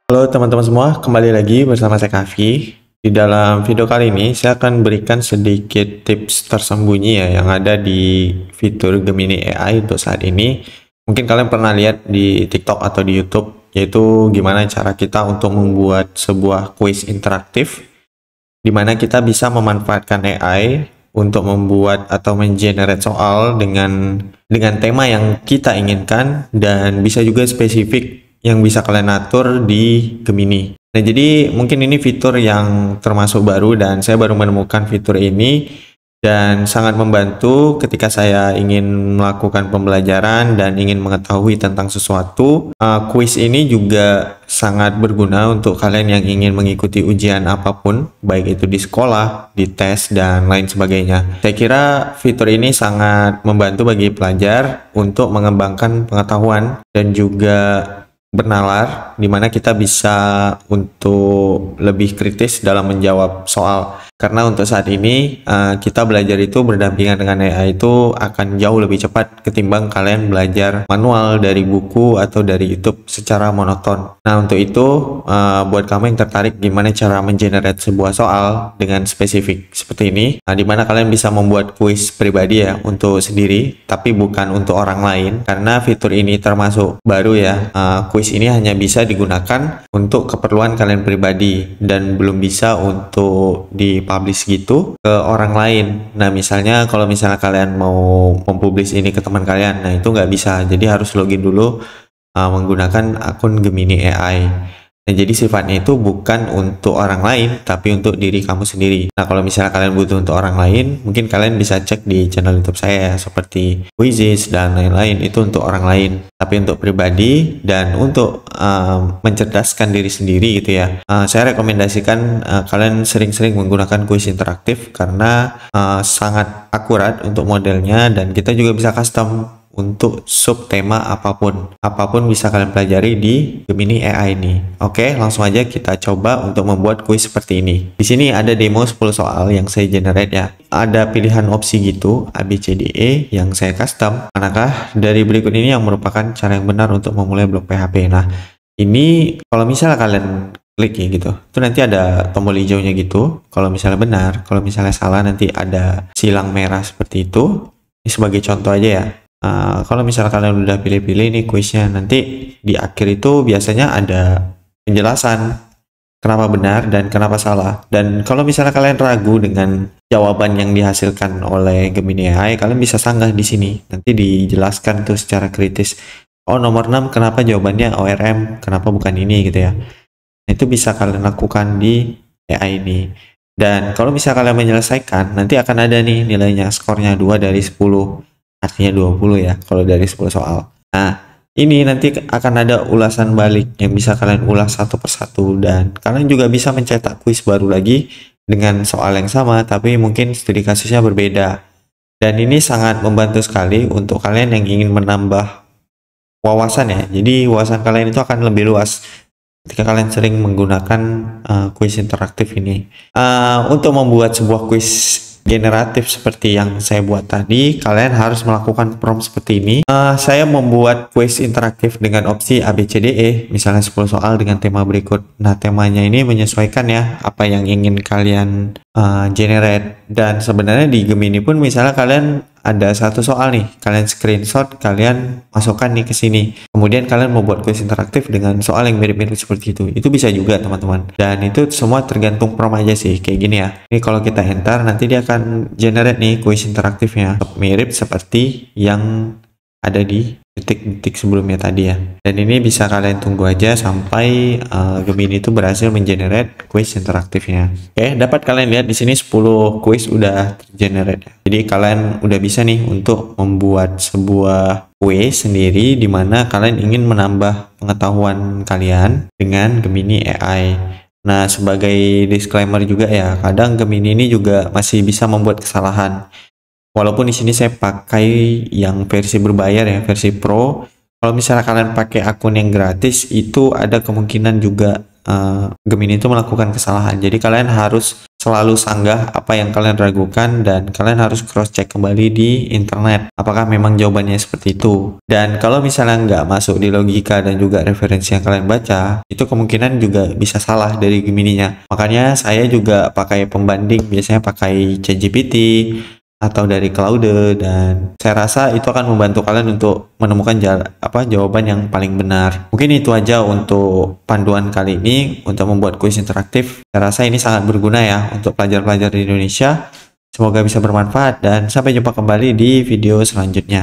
Halo teman-teman semua, kembali lagi bersama saya Kavi. Di dalam video kali ini, saya akan berikan sedikit tips tersembunyi ya yang ada di fitur Gemini AI untuk saat ini. Mungkin kalian pernah lihat di TikTok atau di YouTube, yaitu gimana cara kita untuk membuat sebuah quiz interaktif, di mana kita bisa memanfaatkan AI untuk membuat atau mengenerate soal dengan tema yang kita inginkan, dan bisa juga spesifik yang bisa kalian atur di Gemini. Nah, jadi mungkin ini fitur yang termasuk baru dan saya baru menemukan fitur ini dan sangat membantu ketika saya ingin melakukan pembelajaran dan ingin mengetahui tentang sesuatu. Quiz ini juga sangat berguna untuk kalian yang ingin mengikuti ujian apapun, baik itu di sekolah, di tes, dan lain sebagainya. Saya kira fitur ini sangat membantu bagi pelajar untuk mengembangkan pengetahuan dan juga bernalar, di mana kita bisa untuk lebih kritis dalam menjawab soal. Karena untuk saat ini kita belajar itu berdampingan dengan AI itu akan jauh lebih cepat ketimbang kalian belajar manual dari buku atau dari YouTube secara monoton. Nah, untuk itu buat kamu yang tertarik gimana cara mengenerate sebuah soal dengan spesifik seperti ini, di mana kalian bisa membuat kuis pribadi ya untuk sendiri, tapi bukan untuk orang lain, karena fitur ini termasuk baru ya. Kuis ini hanya bisa digunakan untuk keperluan kalian pribadi dan belum bisa untuk dipublish gitu ke orang lain. Nah, misalnya kalau misalnya kalian mau mempublish ini ke teman kalian, nah itu nggak bisa, jadi harus login dulu menggunakan akun Gemini AI. Nah, jadi sifatnya itu bukan untuk orang lain, tapi untuk diri kamu sendiri. Nah, kalau misalnya kalian butuh untuk orang lain, mungkin kalian bisa cek di channel YouTube saya, seperti Quizizz dan lain-lain, itu untuk orang lain. Tapi untuk pribadi dan untuk mencerdaskan diri sendiri gitu ya, saya rekomendasikan kalian sering-sering menggunakan kuis interaktif, karena sangat akurat untuk modelnya, dan kita juga bisa custom untuk subtema apapun bisa kalian pelajari di Gemini AI ini. Oke, langsung aja kita coba untuk membuat kuis seperti ini. Di sini ada demo 10 soal yang saya generate ya. Ada pilihan opsi gitu, A, B, C, D, E yang saya custom. Manakah dari berikut ini yang merupakan cara yang benar untuk memulai blog PHP? Nah, ini kalau misalnya kalian klik ya gitu, itu nanti ada tombol hijaunya gitu. Kalau misalnya benar, kalau misalnya salah nanti ada silang merah seperti itu. Ini sebagai contoh aja ya. Kalau misalnya kalian udah pilih-pilih nih kuisnya, nanti di akhir itu biasanya ada penjelasan kenapa benar dan kenapa salah. Dan kalau misalnya kalian ragu dengan jawaban yang dihasilkan oleh Gemini AI, kalian bisa sanggah di sini. Nanti dijelaskan tuh secara kritis. Oh, nomor 6 kenapa jawabannya ORM, kenapa bukan ini gitu ya. Nah, itu bisa kalian lakukan di AI ini. Dan kalau misalnya kalian menyelesaikan, nanti akan ada nih nilainya, skornya 2 dari 10. Artinya 20 ya kalau dari 10 soal. Nah, ini nanti akan ada ulasan balik yang bisa kalian ulas satu persatu, dan kalian juga bisa mencetak kuis baru lagi dengan soal yang sama, tapi mungkin studi kasusnya berbeda. Dan ini sangat membantu sekali untuk kalian yang ingin menambah wawasan ya. Jadi wawasan kalian itu akan lebih luas ketika kalian sering menggunakan kuis interaktif ini. Untuk membuat sebuah kuis generatif seperti yang saya buat tadi, kalian harus melakukan prompt seperti ini. Saya membuat kuis interaktif dengan opsi A, B, C, D, E, misalnya 10 soal dengan tema berikut. Nah, temanya ini menyesuaikan ya apa yang ingin kalian generate. Dan sebenarnya di Gemini pun misalnya kalian ada satu soal nih, kalian screenshot, kalian masukkan nih ke sini. Kemudian kalian membuat kuis interaktif dengan soal yang mirip-mirip seperti itu. Itu bisa juga teman-teman. Dan itu semua tergantung prompt aja sih, kayak gini ya. Ini kalau kita enter, nanti dia akan generate nih kuis interaktifnya. Mirip seperti yang ada di detik-detik sebelumnya tadi ya. Dan ini bisa kalian tunggu aja sampai Gemini itu berhasil mengenerate kuis interaktifnya. Oke, dapat kalian lihat di sini 10 kuis udah tergenerate. Jadi kalian udah bisa nih untuk membuat sebuah kuis sendiri di mana kalian ingin menambah pengetahuan kalian dengan Gemini AI. Nah, sebagai disclaimer juga ya, kadang Gemini ini juga masih bisa membuat kesalahan. Walaupun di sini saya pakai yang versi berbayar ya, versi Pro. Kalau misalnya kalian pakai akun yang gratis, itu ada kemungkinan juga Gemini itu melakukan kesalahan. Jadi kalian harus selalu sanggah apa yang kalian ragukan dan kalian harus cross check kembali di internet apakah memang jawabannya seperti itu. Dan kalau misalnya nggak masuk di logika dan juga referensi yang kalian baca, itu kemungkinan juga bisa salah dari Gemininya. Makanya saya juga pakai pembanding, biasanya pakai ChatGPT atau dari Claude, dan saya rasa itu akan membantu kalian untuk menemukan jawaban yang paling benar. Mungkin itu aja untuk panduan kali ini untuk membuat kuis interaktif. Saya rasa ini sangat berguna ya untuk pelajar-pelajar di Indonesia. Semoga bisa bermanfaat dan sampai jumpa kembali di video selanjutnya.